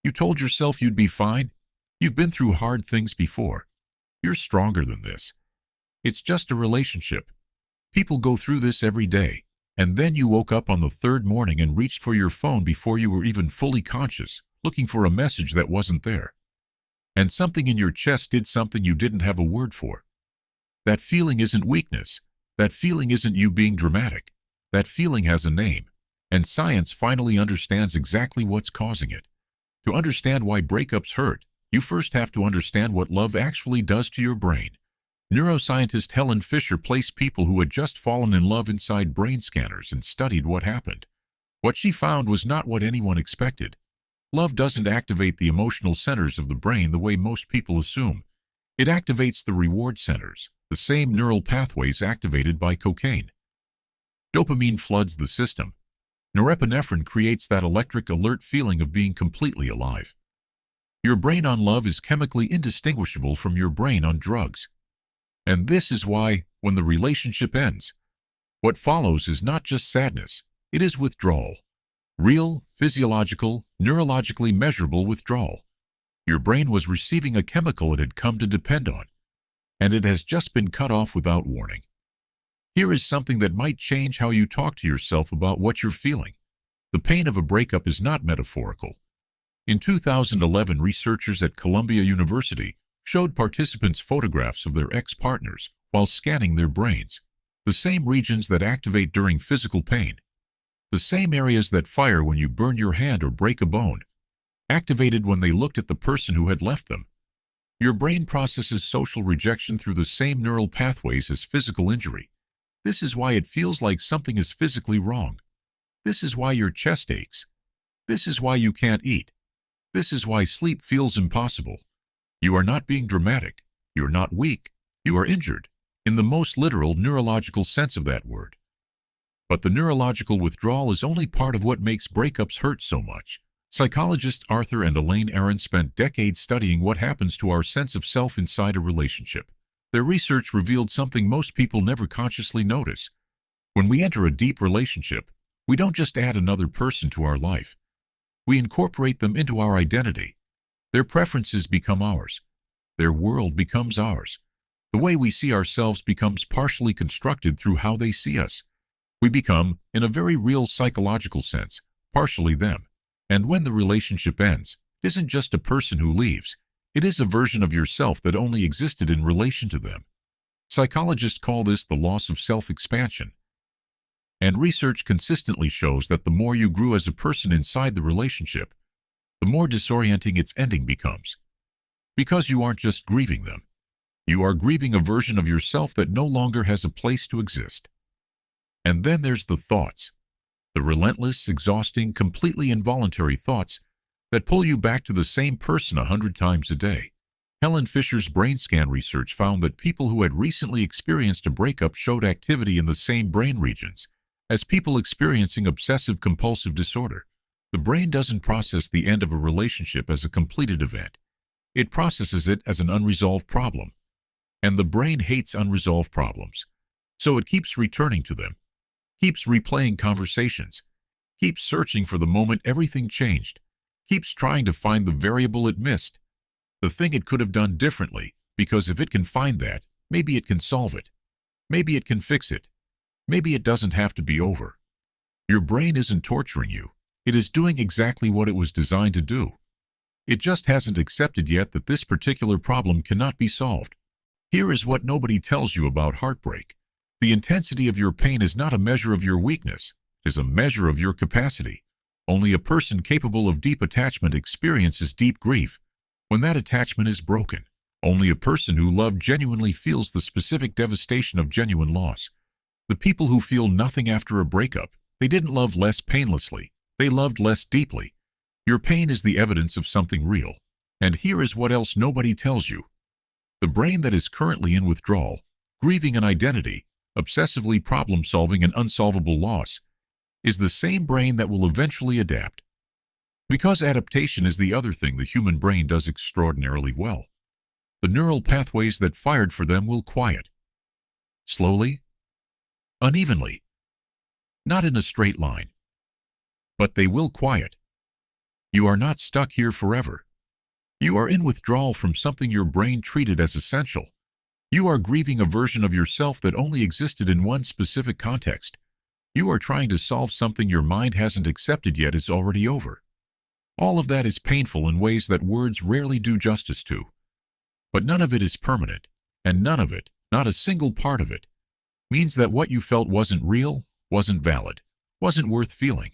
You told yourself you'd be fine. You've been through hard things before. You're stronger than this. It's just a relationship. People go through this every day. And then you woke up on the third morning and reached for your phone before you were even fully conscious, looking for a message that wasn't there. And something in your chest did something you didn't have a word for. That feeling isn't weakness. That feeling isn't you being dramatic. That feeling has a name. And science finally understands exactly what's causing it. To understand why breakups hurt, you first have to understand what love actually does to your brain. Neuroscientist Helen Fisher placed people who had just fallen in love inside brain scanners and studied what happened. What she found was not what anyone expected. Love doesn't activate the emotional centers of the brain the way most people assume. It activates the reward centers, the same neural pathways activated by cocaine. Dopamine floods the system. Norepinephrine creates that electric alert feeling of being completely alive. Your brain on love is chemically indistinguishable from your brain on drugs. And this is why, when the relationship ends, what follows is not just sadness, it is withdrawal. Real, physiological, neurologically measurable withdrawal. Your brain was receiving a chemical it had come to depend on, and it has just been cut off without warning. Here is something that might change how you talk to yourself about what you're feeling. The pain of a breakup is not metaphorical. In 2011, researchers at Columbia University showed participants photographs of their ex-partners while scanning their brains, the same regions that activate during physical pain, the same areas that fire when you burn your hand or break a bone, activated when they looked at the person who had left them. Your brain processes social rejection through the same neural pathways as physical injury. This is why it feels like something is physically wrong. This is why your chest aches. This is why you can't eat. This is why sleep feels impossible. You are not being dramatic. You are not weak. You are injured, in the most literal neurological sense of that word. But the neurological withdrawal is only part of what makes breakups hurt so much. Psychologists Arthur and Elaine Aron spent decades studying what happens to our sense of self inside a relationship. Their research revealed something most people never consciously notice. When we enter a deep relationship, we don't just add another person to our life. We incorporate them into our identity. Their preferences become ours. Their world becomes ours. The way we see ourselves becomes partially constructed through how they see us. We become, in a very real psychological sense, partially them. And when the relationship ends, it isn't just a person who leaves. It is a version of yourself that only existed in relation to them. Psychologists call this the loss of self-expansion. And research consistently shows that the more you grew as a person inside the relationship, the more disorienting its ending becomes. Because you aren't just grieving them. You are grieving a version of yourself that no longer has a place to exist. And then there's the thoughts. The relentless, exhausting, completely involuntary thoughts that pull you back to the same person 100 times a day. Helen Fisher's brain scan research found that people who had recently experienced a breakup showed activity in the same brain regions as people experiencing obsessive-compulsive disorder. The brain doesn't process the end of a relationship as a completed event. It processes it as an unresolved problem. And the brain hates unresolved problems. So it keeps returning to them, keeps replaying conversations, keeps searching for the moment everything changed, keeps trying to find the variable it missed, the thing it could have done differently, because if it can find that, maybe it can solve it. Maybe it can fix it. Maybe it doesn't have to be over. Your brain isn't torturing you. It is doing exactly what it was designed to do. It just hasn't accepted yet that this particular problem cannot be solved. Here is what nobody tells you about heartbreak. The intensity of your pain is not a measure of your weakness. It is a measure of your capacity. Only a person capable of deep attachment experiences deep grief when that attachment is broken. Only a person who loved genuinely feels the specific devastation of genuine loss. The people who feel nothing after a breakup, they didn't love less painlessly. They loved less deeply. Your pain is the evidence of something real. And here is what else nobody tells you. The brain that is currently in withdrawal, grieving an identity, obsessively problem-solving an unsolvable loss, is the same brain that will eventually adapt. Because adaptation is the other thing the human brain does extraordinarily well. The neural pathways that fired for them will quiet. Slowly, unevenly, not in a straight line. But they will quiet. You are not stuck here forever. You are in withdrawal from something your brain treated as essential. You are grieving a version of yourself that only existed in one specific context. You are trying to solve something your mind hasn't accepted yet is already over. All of that is painful in ways that words rarely do justice to. But none of it is permanent, and none of it, not a single part of it, means that what you felt wasn't real, wasn't valid, wasn't worth feeling.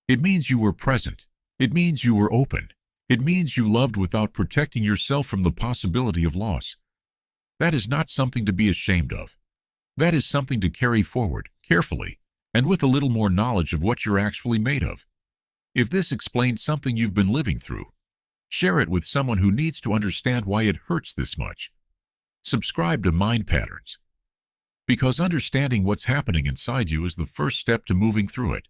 It means you were present. It means you were open. It means you loved without protecting yourself from the possibility of loss. That is not something to be ashamed of. That is something to carry forward, carefully, and with a little more knowledge of what you're actually made of. If this explains something you've been living through, share it with someone who needs to understand why it hurts this much. Subscribe to Mind Patterns, because understanding what's happening inside you is the first step to moving through it.